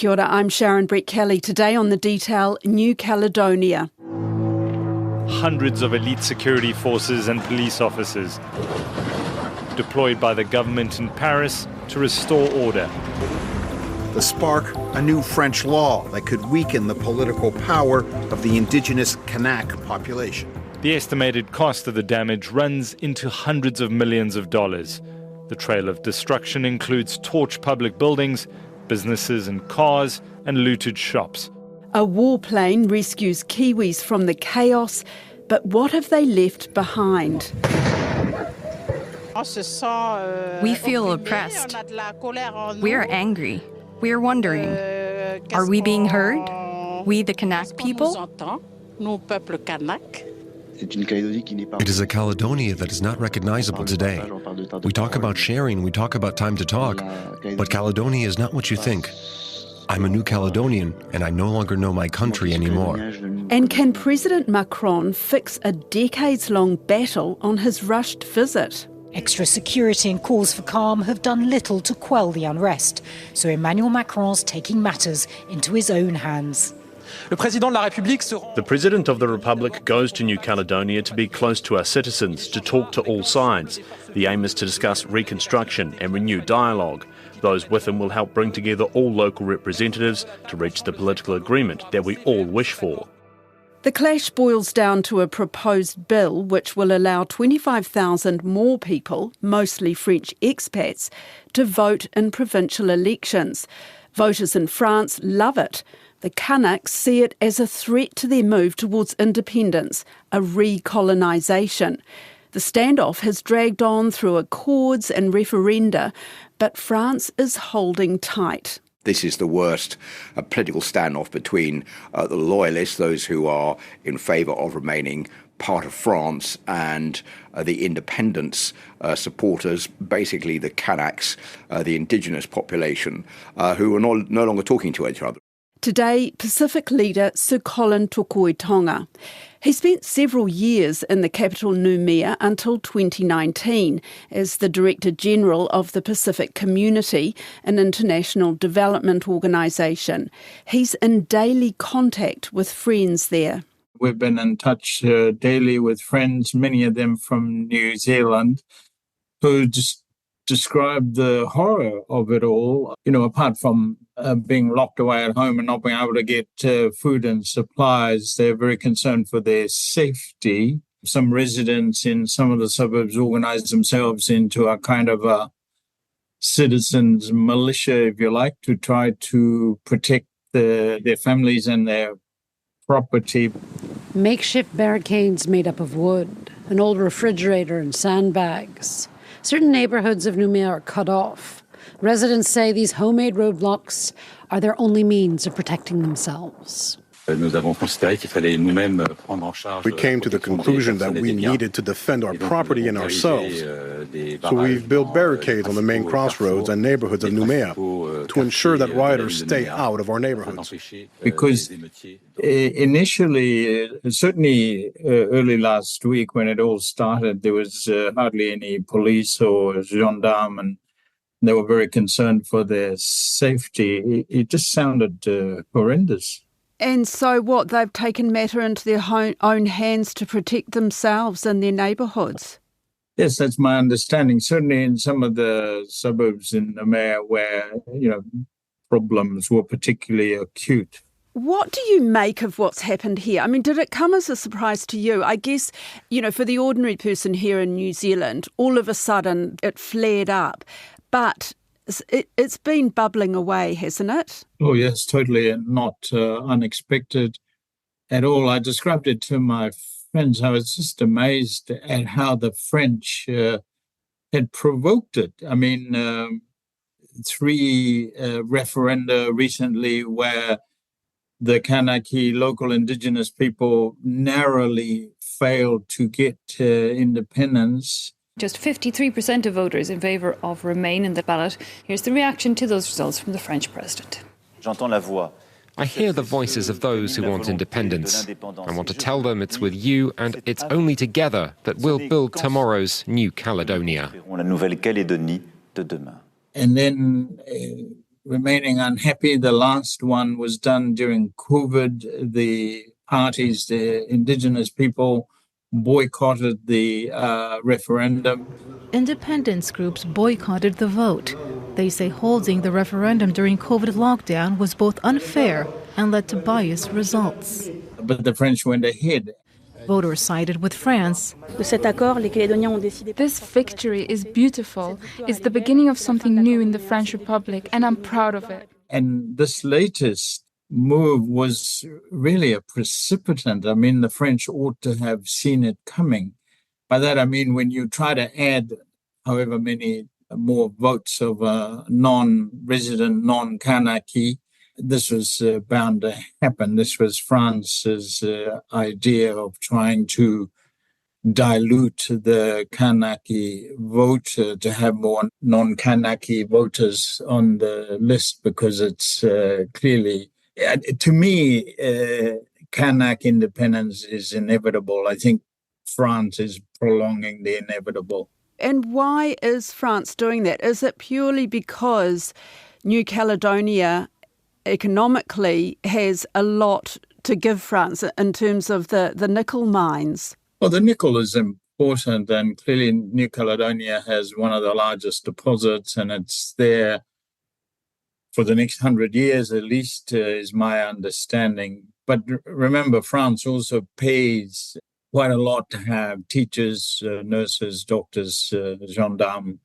Kia ora, I'm Sharon Brett-Kelly. Today on The Detail, New Caledonia. Hundreds of elite security forces and police officers deployed by the government in Paris to restore order. The spark, a new French law that could weaken the political power of the indigenous Kanak population. The estimated cost of the damage runs into hundreds of millions of dollars. The trail of destruction includes torched public buildings, businesses and cars, and looted shops. A warplane rescues Kiwis from the chaos, but what have they left behind? We feel oppressed. We are angry. We are wondering, are we being heard? We the Kanak people? It is a Caledonia that is not recognizable today. We talk about sharing, we talk about time to talk, but Caledonia is not what you think. I'm a new Caledonian, and I no longer know my country anymore. And can President Macron fix a decades-long battle on his rushed visit? Extra security and calls for calm have done little to quell the unrest, so Emmanuel Macron's taking matters into his own hands. The President of the Republic goes to New Caledonia to be close to our citizens, to talk to all sides. The aim is to discuss reconstruction and renew dialogue. Those with him will help bring together all local representatives to reach the political agreement that we all wish for. The clash boils down to a proposed bill which will allow 25,000 more people, mostly French expats, to vote in provincial elections. Voters in France love it. The Kanaks see it as a threat to their move towards independence, a recolonisation. The standoff has dragged on through accords and referenda, but France is holding tight. This is the worst political standoff between the loyalists, those who are in favour of remaining part of France, and the independence supporters, basically the Kanaks, the indigenous population, who are no longer talking to each other. Today, Pacific leader Sir Colin Tukuitonga. He spent several years in the capital Noumea until 2019 as the Director General of the Pacific Community, an international development organisation. He's in daily contact with friends there. We've been in touch daily with friends, many of them from New Zealand, who just described the horror of it all. You know, apart from being locked away at home and not being able to get food and supplies, they're very concerned for their safety. Some residents in some of the suburbs organised themselves into a kind of a citizens' militia, if you like, to try to protect their families and their property. Makeshift barricades made up of wood, an old refrigerator and sandbags. Certain neighbourhoods of Noumea are cut off. Residents say these homemade roadblocks are their only means of protecting themselves. We came to the conclusion that we needed to defend our property and ourselves. So we've built barricades on the main crossroads and neighborhoods of Noumea to ensure that rioters stay out of our neighborhoods. Because initially, certainly early last week when it all started, there was hardly any police or gendarme, and they were very concerned for their safety. It just sounded horrendous. And so what, they've taken matter into their own hands to protect themselves and their neighbourhoods? Yes, that's my understanding. Certainly in some of the suburbs in Noumea where, problems were particularly acute. What do you make of what's happened here? I mean, did it come as a surprise to you? I guess, for the ordinary person here in New Zealand, all of a sudden it flared up. But it's been bubbling away, hasn't it? Oh, yes, totally, and not unexpected at all. I described it to my friends. I was just amazed at how the French had provoked it. I mean, 3 referenda recently where the Kanaki local indigenous people narrowly failed to get independence. Just 53% of voters in favour of Remain in the ballot. Here's the reaction to those results from the French president. I hear the voices of those who want independence. I want to tell them it's with you and it's only together that we'll build tomorrow's New Caledonia. And then remaining unhappy. The last one was done during COVID. The parties, the indigenous people, boycotted the referendum. Independence groups boycotted the vote. They say holding the referendum during COVID lockdown was both unfair and led to biased results. But the French went ahead. Voters sided with France. This victory is beautiful. It's the beginning of something new in the French Republic, and I'm proud of it. And this latest move was really a precipitant. I mean, the French ought to have seen it coming. By that, I mean, when you try to add however many more votes of non-resident, non-Kanaki, this was bound to happen. This was France's idea of trying to dilute the Kanaki vote to have more non-Kanaki voters on the list, because it's clearly, to me, Kanak independence is inevitable. I think France is prolonging the inevitable. And why is France doing that? Is it purely because New Caledonia economically has a lot to give France in terms of the nickel mines? Well, the nickel is important, and clearly New Caledonia has one of the largest deposits, and it's there for the next 100 years at least, is my understanding. But remember, France also pays quite a lot to have teachers, nurses, doctors, gendarmes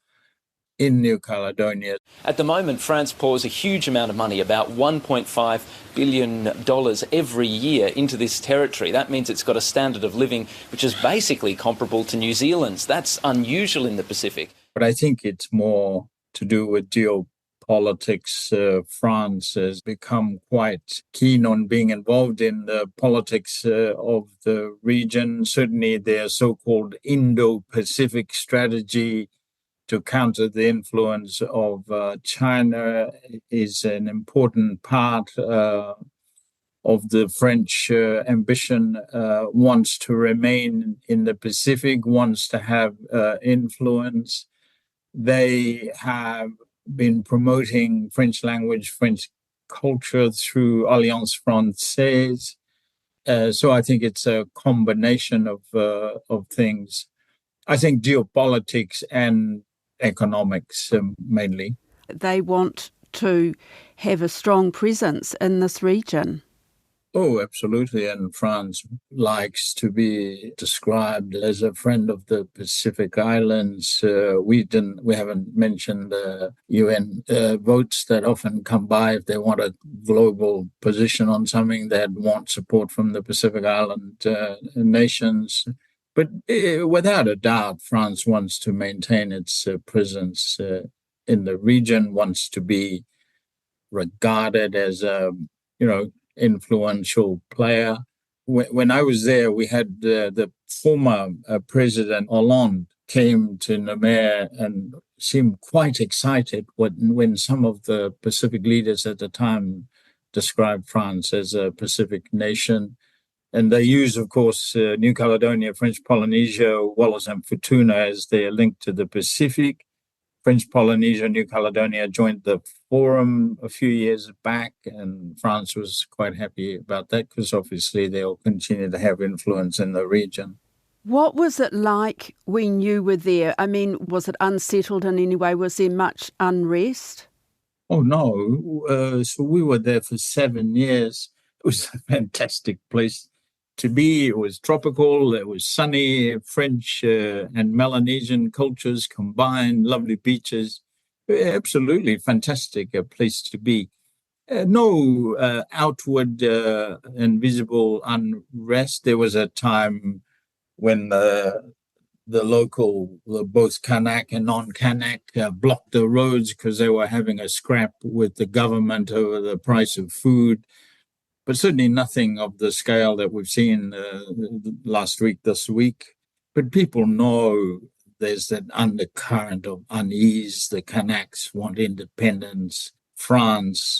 in New Caledonia. At the moment, France pours a huge amount of money, about $1.5 billion every year, into this territory. That means it's got a standard of living which is basically comparable to New Zealand's. That's unusual in the Pacific. But I think it's more to do with geopolitics. France has become quite keen on being involved in the politics of the region. Certainly their so-called Indo-Pacific strategy to counter the influence of China is an important part of the French ambition, wants to remain in the Pacific, wants to have influence. They have been promoting French language, French culture through Alliance Française. So I think it's a combination of things. I think geopolitics and economics mainly. They want to have a strong presence in this region. Oh, absolutely. And France likes to be described as a friend of the Pacific Islands. We haven't mentioned the UN votes that often come by if they want a global position on something that want support from the Pacific Island nations. But without a doubt, France wants to maintain its presence in the region, wants to be regarded as a, influential player. When I was there, we had the former President Hollande came to Nouméa and seemed quite excited when some of the Pacific leaders at the time described France as a Pacific nation. And they use, of course, New Caledonia, French Polynesia, Wallis and Futuna as their link to the Pacific. French Polynesia, New Caledonia joined the forum a few years back, and France was quite happy about that because obviously they'll continue to have influence in the region. What was it like when you were there? I mean, was it unsettled in any way? Was there much unrest? Oh, no. So we were there for 7 years. It was a fantastic place to be. It was tropical, it was sunny, French and Melanesian cultures combined, lovely beaches. Absolutely fantastic place to be. No outward and visible unrest. There was a time when the local, both Kanak and non-Kanak, blocked the roads because they were having a scrap with the government over the price of food. But certainly nothing of the scale that we've seen last week, this week. But people know there's that undercurrent of unease. The Kanaks want independence. France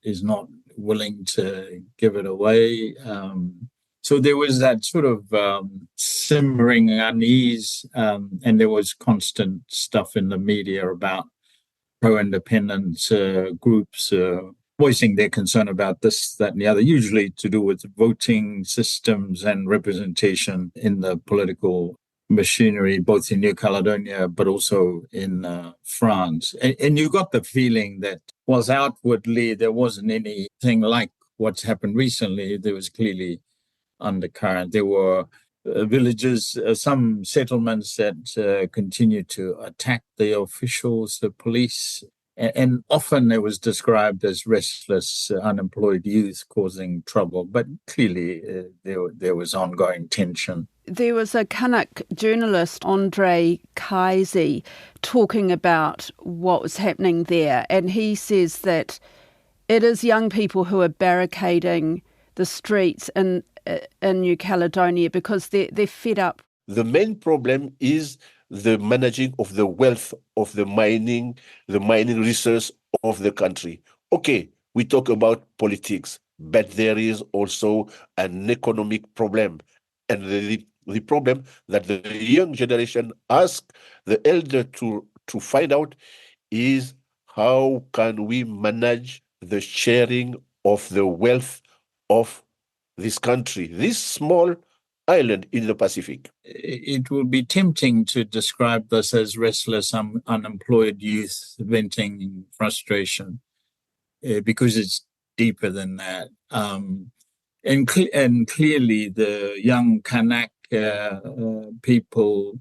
is not willing to give it away. So there was that sort of simmering unease, and there was constant stuff in the media about pro-independence groups voicing their concern about this, that, and the other, usually to do with voting systems and representation in the political machinery, both in New Caledonia but also in France. And you got the feeling that whilst outwardly there wasn't anything like what's happened recently, there was clearly undercurrent. There were villages, some settlements that continued to attack the officials, the police, and often it was described as restless, unemployed youth causing trouble. But clearly there was ongoing tension. There was a Kanak journalist, Andre Kaisi, talking about what was happening there, and he says that it is young people who are barricading the streets in New Caledonia because they're fed up. The main problem is the managing of the wealth of the mining resource of the country. Okay, we talk about politics, but there is also an economic problem. And the problem that the young generation ask the elder to find out is how can we manage the sharing of the wealth of this country, this small island in the Pacific. It would be tempting to describe this as restless, unemployed youth venting frustration because it's deeper than that. And clearly the young Kanak people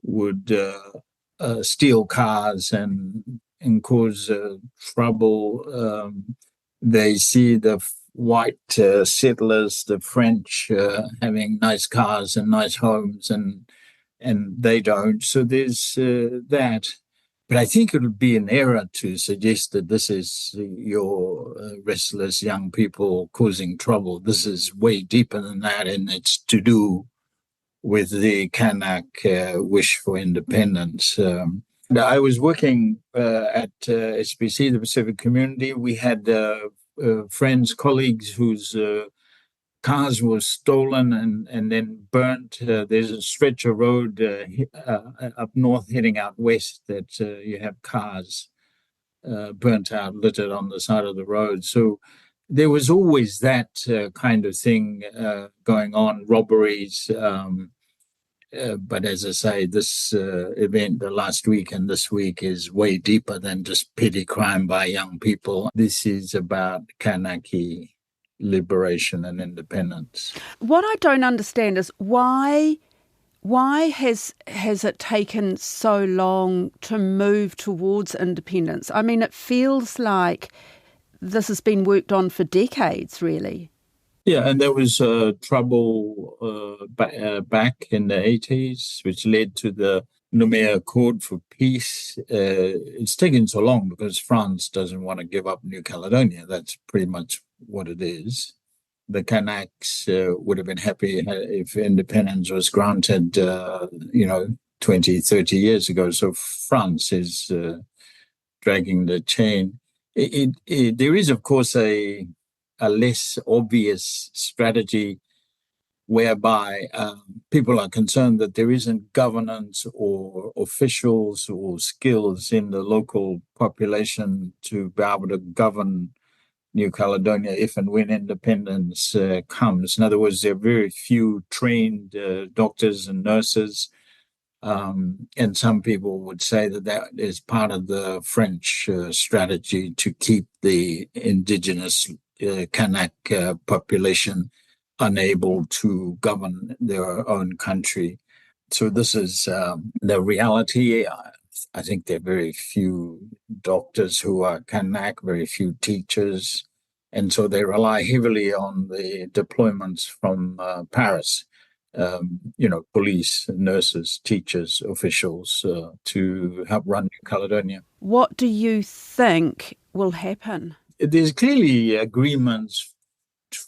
would steal cars and cause trouble. They see the white settlers, the French, having nice cars and nice homes, and they don't. So there's that. But I think it would be an error to suggest that this is your restless young people causing trouble. This is way deeper than that, and it's to do with the Kanak wish for independence. I was working at SPC, the Pacific Community. We had friends, colleagues whose cars were stolen and then burnt. There's a stretch of road up north heading out west that you have cars burnt out, littered on the side of the road. So there was always that kind of thing going on, robberies. But as I say, this event, the last week and this week, is way deeper than just petty crime by young people. This is about Kanaki liberation and independence. What I don't understand is why has it taken so long to move towards independence? I mean, it feels like this has been worked on for decades, really. Yeah, and there was trouble back in the 80s, which led to the Noumea Accord for Peace. It's taken so long because France doesn't want to give up New Caledonia. That's pretty much what it is. The Kanaks would have been happy if independence was granted, 20, 30 years ago. So France is dragging the chain. There is, of course, a less obvious strategy whereby people are concerned that there isn't governance or officials or skills in the local population to be able to govern New Caledonia if and when independence comes. In other words, there are very few trained doctors and nurses. And some people would say that is part of the French strategy to keep the indigenous Kanak population unable to govern their own country. So this is the reality. I think there are very few doctors who are Kanak, very few teachers. And so they rely heavily on the deployments from Paris, police, nurses, teachers, officials to help run New Caledonia. What do you think will happen? There's clearly agreements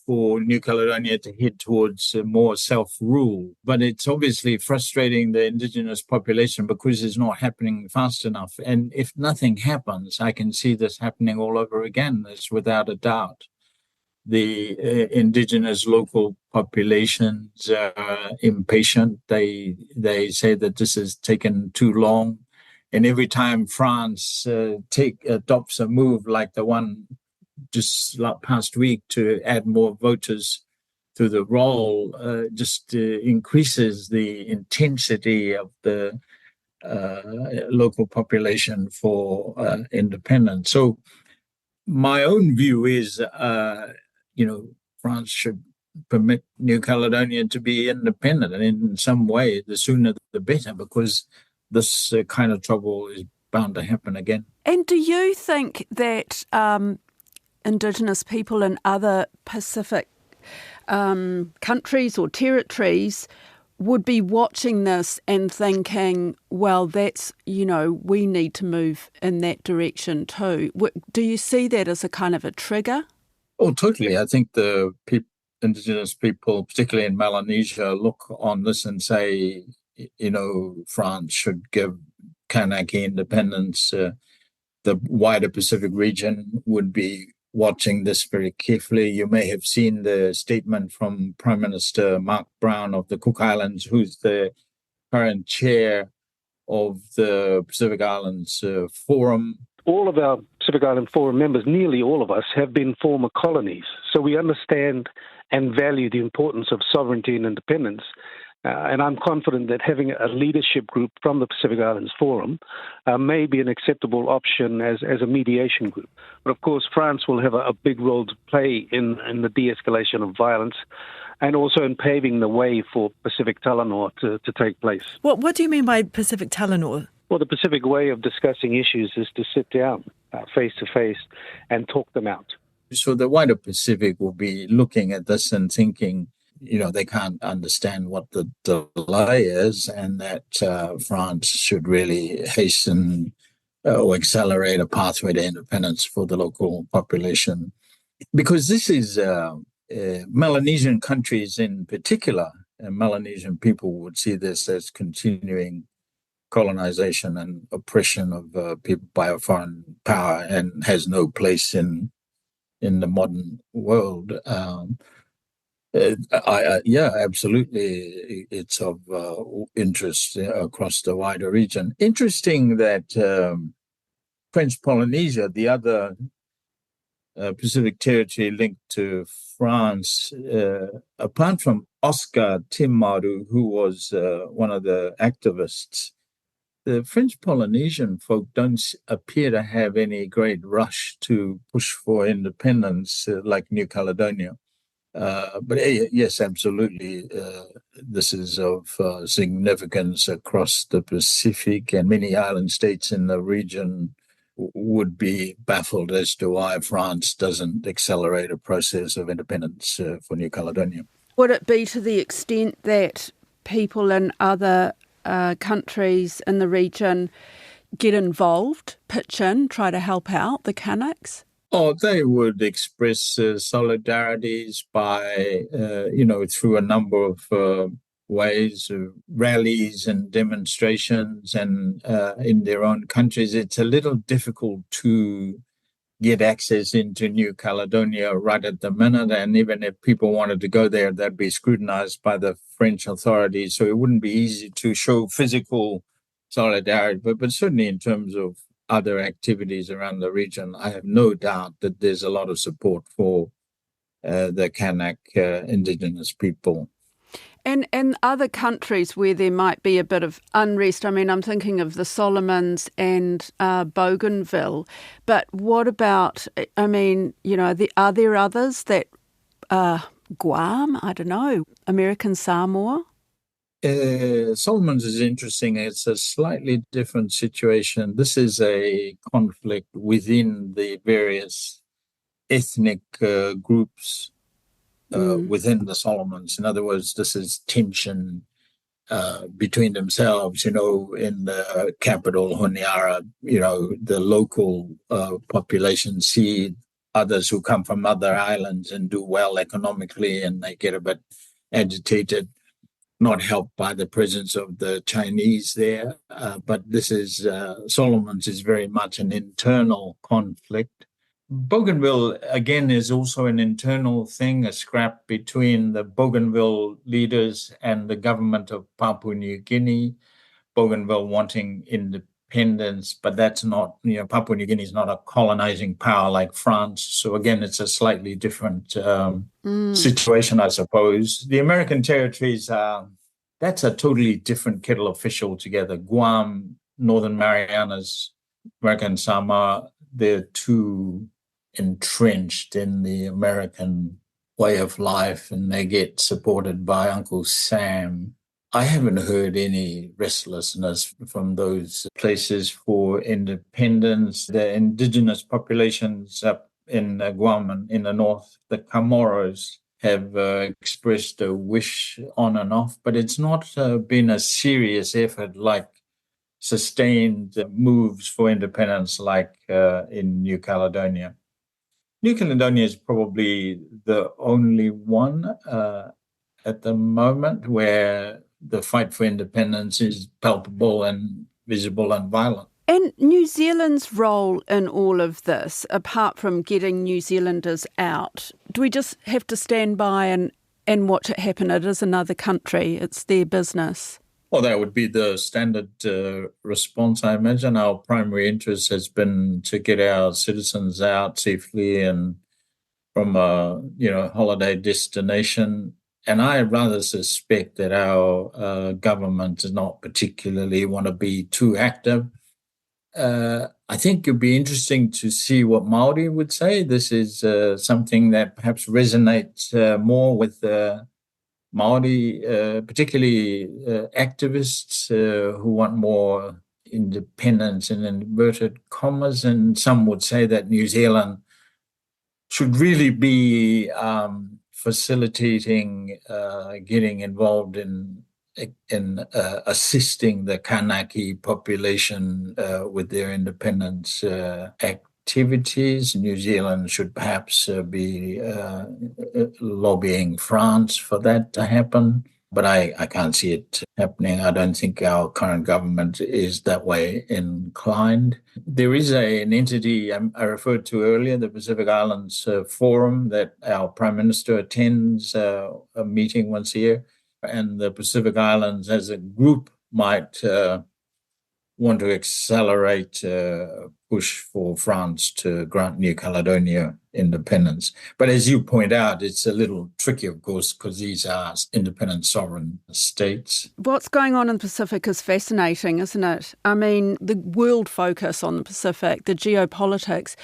for New Caledonia to head towards more self-rule, but it's obviously frustrating the indigenous population because it's not happening fast enough. And if nothing happens, I can see this happening all over again. That's without a doubt. The indigenous local populations are impatient. They say that this has taken too long. And every time France adopts a move like the one just past week to add more voters to the roll, increases the intensity of the local population for independence. So my own view is, France should permit New Caledonia to be independent, and in some way, the sooner the better, because this kind of trouble is bound to happen again. And do you think that Indigenous people in other Pacific countries or territories would be watching this and thinking, well, that's, we need to move in that direction too? Do you see that as a kind of a trigger? Oh, totally. I think the Indigenous people, particularly in Melanesia, look on this and say, France should give Kanaki independence. The wider Pacific region would be watching this very carefully. You may have seen the statement from Prime Minister Mark Brown of the Cook Islands, who's the current chair of the Pacific Islands Forum. All of our Pacific Island Forum members, nearly all of us, have been former colonies. So we understand and value the importance of sovereignty and independence. And I'm confident that having a leadership group from the Pacific Islands Forum may be an acceptable option as a mediation group. But of course, France will have a big role to play in the de-escalation of violence and also in paving the way for Pacific Talanoa to take place. What do you mean by Pacific Talanoa? Well, the Pacific way of discussing issues is to sit down face to face and talk them out. So the wider Pacific will be looking at this and thinking, they can't understand what the delay is, and that France should really hasten or accelerate a pathway to independence for the local population. Because this is Melanesian countries in particular, and Melanesian people would see this as continuing colonization and oppression of people by a foreign power, and has no place in the modern world. Absolutely, it's of interest across the wider region. Interesting that French Polynesia, the other Pacific territory linked to France, apart from Oscar Timaru, who was one of the activists, the French Polynesian folk don't appear to have any great rush to push for independence like New Caledonia. But yes, absolutely, this is of significance across the Pacific, and many island states in the region would be baffled as to why France doesn't accelerate a process of independence for New Caledonia. Would it be to the extent that people in other countries in the region get involved, pitch in, try to help out the Kanaks? Oh, they would express solidarities by, through a number of ways, rallies and demonstrations, and in their own countries. It's a little difficult to get access into New Caledonia right at the minute, and even if people wanted to go there, they'd be scrutinized by the French authorities, so it wouldn't be easy to show physical solidarity, but certainly in terms of other activities around the region, I have no doubt that there's a lot of support for the Kanak indigenous people. And other countries where there might be a bit of unrest, I mean, I'm thinking of the Solomons and Bougainville, but what about, I mean, are there others that, Guam, I don't know, American Samoa? Solomons is interesting. It's a slightly different situation. This is a conflict within the various ethnic groups within the Solomons. In other words, this is tension between themselves, in the capital, Honiara, the local population see others who come from other islands and do well economically, and they get a bit agitated, not helped by the presence of the Chinese there. But this is, Solomons is very much an internal conflict. Bougainville, again, is also an internal thing, a scrap between the Bougainville leaders and the government of Papua New Guinea. Bougainville wanting independence independence, but that's not, Papua New Guinea is not a colonizing power like France. So again, it's a slightly different situation, I suppose. The American territories, that's a totally different kettle of fish altogether. Guam, Northern Marianas, American Samoa, they're too entrenched in the American way of life, and they get supported by Uncle Sam. I haven't heard any restlessness from those places for independence. The indigenous populations up in Guam and in the north, the Comoros, have expressed a wish on and off, but it's not been a serious effort like sustained moves for independence like in New Caledonia. New Caledonia is probably the only one at the moment where the fight for independence is palpable and visible and violent. And New Zealand's role in all of this, apart from getting New Zealanders out, do we just have to stand by and watch it happen? It is another country. It's their business. Well, that would be the standard response, I imagine. Our primary interest has been to get our citizens out safely and from a holiday destination. And I rather suspect that our government does not particularly want to be too active. I think it'd be interesting to see what Māori would say. This is something that perhaps resonates more with Māori, particularly activists who want more independence in inverted commas. And some would say that New Zealand should really be facilitating, getting involved in assisting the Kanaki population with their independence activities. New Zealand should perhaps be lobbying France for that to happen, but I can't see it happening. I don't think our current government is that way inclined. There is an entity I referred to earlier, the Pacific Islands Forum, that our Prime Minister attends a meeting once a year. And the Pacific Islands as a group might want to accelerate push for France to grant New Caledonia independence. But as you point out, it's a little tricky, of course, because these are independent sovereign states. What's going on in the Pacific is fascinating, isn't it? I mean, the world focus on the Pacific, the geopolitics,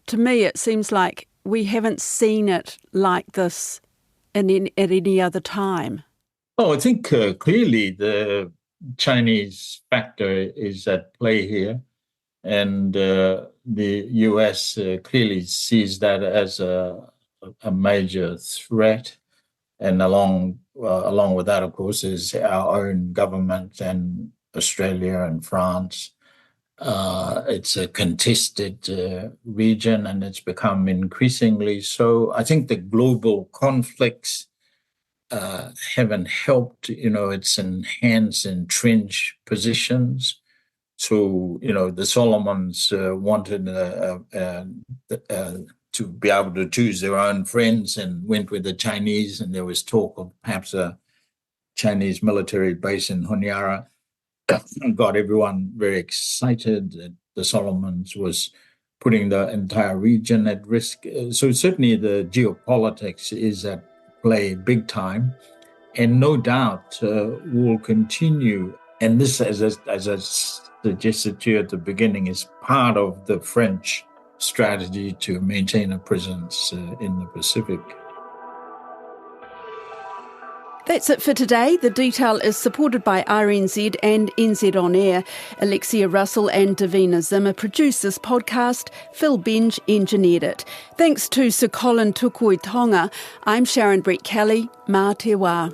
to me it seems like we haven't seen it like this at any other time. Oh, I think clearly the Chinese factor is at play here, and the US clearly sees that as a major threat. And along with that, of course, is our own government and Australia and France. It's a contested region, and it's become increasingly so. I think the global conflicts haven't helped, it's enhanced entrenched positions. So, the Solomons wanted to be able to choose their own friends and went with the Chinese, and there was talk of perhaps a Chinese military base in Honiara. Got everyone very excited that the Solomons was putting the entire region at risk. So certainly the geopolitics is at play big time, and no doubt will continue. And this, as I suggested to you at the beginning, is part of the French strategy to maintain a presence in the Pacific. That's it for today. The Detail is supported by RNZ and NZ On Air. Alexia Russell and Davina Zimmer produced this podcast. Phil Benge engineered it. Thanks to Sir Colin Tukui Tonga. I'm Sharon Brett Kelly. Mā te wā.